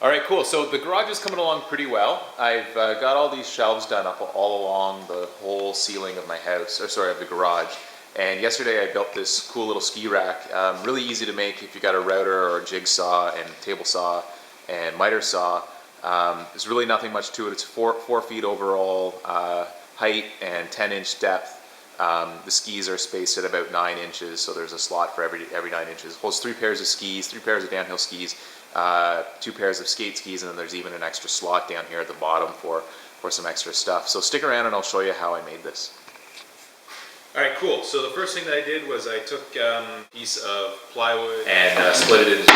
All right, cool. So the garage is coming along pretty well. I've got all these shelves done up all along the whole ceiling of my house, or sorry, of the garage. And yesterday I built this cool little ski rack. Really easy to make if you got a router or a jigsaw and table saw and miter saw. There's really nothing much to it. It's 4 feet overall height and 10-inch depth. The skis are spaced at about 9 inches, so there's a slot for every 9 inches. Holds 3 pairs of skis, 3 pairs of downhill skis, 2 pairs of skate skis, and then there's even an extra slot down here at the bottom for some extra stuff. So stick around and I'll show you how I made this. Alright, cool. So the first thing that I did was I took a piece of plywood and split it into two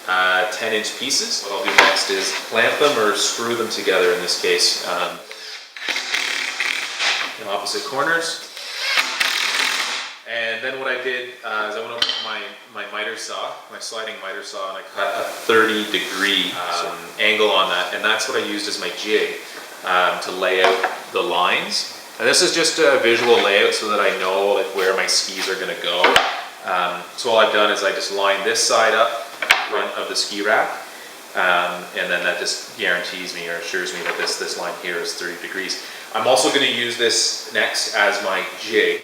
10-inch pieces. What I'll do next is clamp them or screw them together in this case. In opposite corners. And then what I did is I went over to my miter saw, my sliding miter saw, and I cut a 30-degree angle on that, and that's what I used as my jig to lay out the lines. And this is just a visual layout so that I know like where my skis are going to go. So all I've done is I just lined this side up front of the ski rack, and then that just guarantees me or assures me that this line here is 30 degrees. I'm also going to use this next as my jig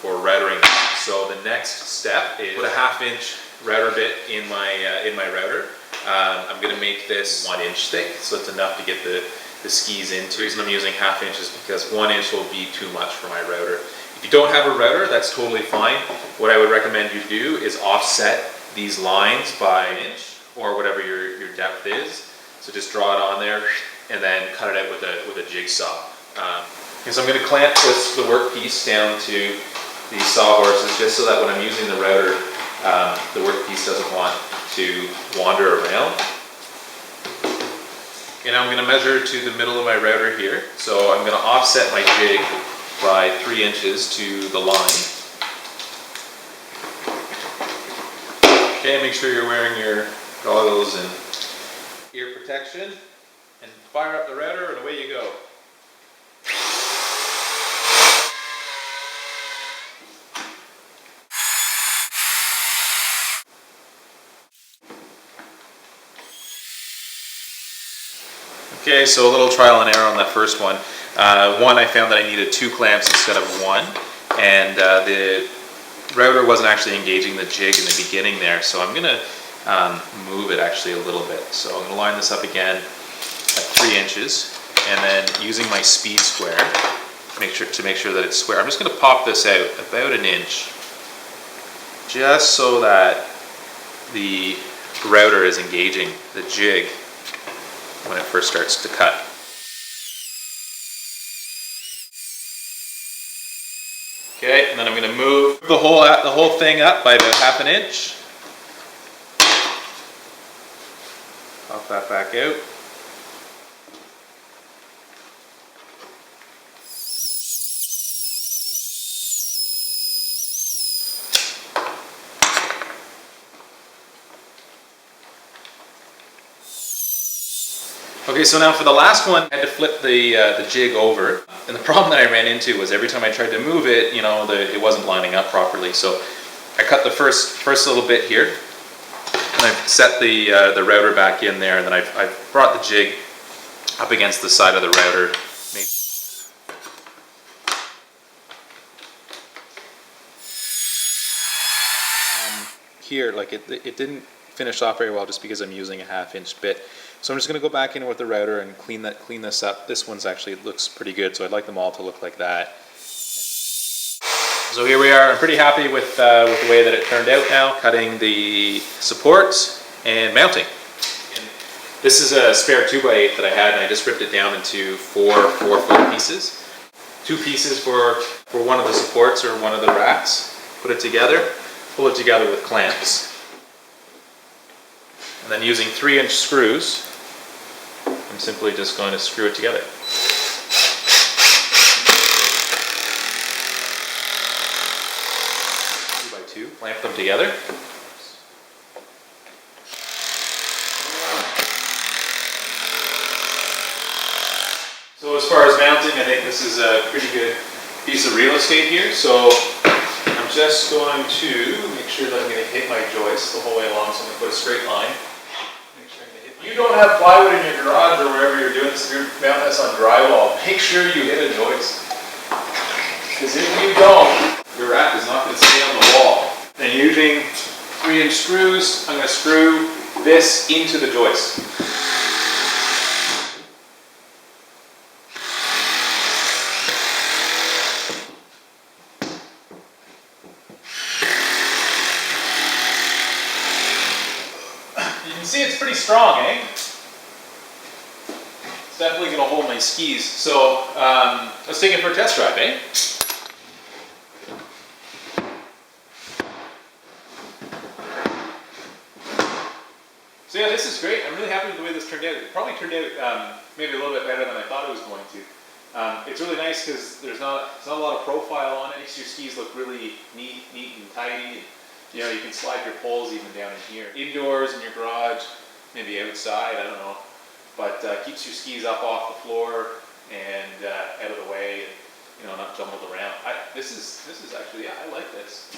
for routering. So the next step is put a 1/2-inch router bit in my router. I'm going to make this 1 inch thick, so it's enough to get the skis into. The reason I'm using 1/2 inch is because 1 inch will be too much for my router. If you don't have a router, that's totally fine. What I would recommend you do is offset these lines by 1 inch or whatever your depth is. So just draw it on there and then cut it out with a jigsaw. So I'm going to clamp the workpiece down to the sawhorses just so that when I'm using the router, the workpiece doesn't want to wander around. And I'm going to measure to the middle of my router here. So I'm going to offset my jig by 3 inches to the line. Okay, make sure you're wearing your goggles and ear protection. And fire up the router and away you go. Okay, so a little trial and error on that first one. One, I found that I needed 2 clamps instead of 1, and the router wasn't actually engaging the jig in the beginning there, so I'm going to move it actually a little bit. So I'm going to line this up again at 3 inches, and then using my speed square, to make sure that it's square, I'm just going to pop this out about 1 inch, just so that the router is engaging the jig when it first starts to cut. Okay, and then I'm going to move the whole thing up by about 1/2 inch. Pop that back out. Okay, so now for the last one, I had to flip the jig over, and the problem that I ran into was every time I tried to move it, it wasn't lining up properly. So I cut the first little bit here, and I've set the router back in there, and then I've brought the jig up against the side of the router. Here, like it didn't finish off very well just because I'm using a 1/2 inch bit. So I'm just going to go back in with the router and clean this up. This one's actually looks pretty good, so I'd like them all to look like that. So here we are. I'm pretty happy with the way that it turned out now. Cutting the supports and mounting. And this is a spare 2x8 that I had, and I just ripped it down into 4 4-foot pieces. 2 pieces for one of the supports or one of the racks. Put it together, pull it together with clamps. And then using 3-inch screws, I'm simply just going to screw it together. 2x2, clamp them together. So as far as mounting, I think this is a pretty good piece of real estate here. So I'm just going to make sure that I'm going to hit my joist the whole way along. So I'm going to put a straight line. Make sure I'm going to hit my you don't have plywood in your garage or wherever you're doing this, if you're mounting this on drywall, make sure you hit a joist. Because if you don't, your rack is not going to stay on the wall. And using 3-inch screws, I'm going to screw this into the joist. You can see it's pretty strong, eh? It's definitely going to hold my skis. So let's take it for a test drive, eh? So yeah, this is great. I'm really happy with the way this turned out. It probably turned out maybe a little bit better than I thought it was going to. It's really nice because there's not a lot of profile on it. It makes your skis look really neat and tidy. You know, you can slide your poles even down in here. Indoors, in your garage, maybe outside, I don't know. But keeps your skis up off the floor and out of the way, and, you know, not jumbled around. This is actually, yeah, I like this.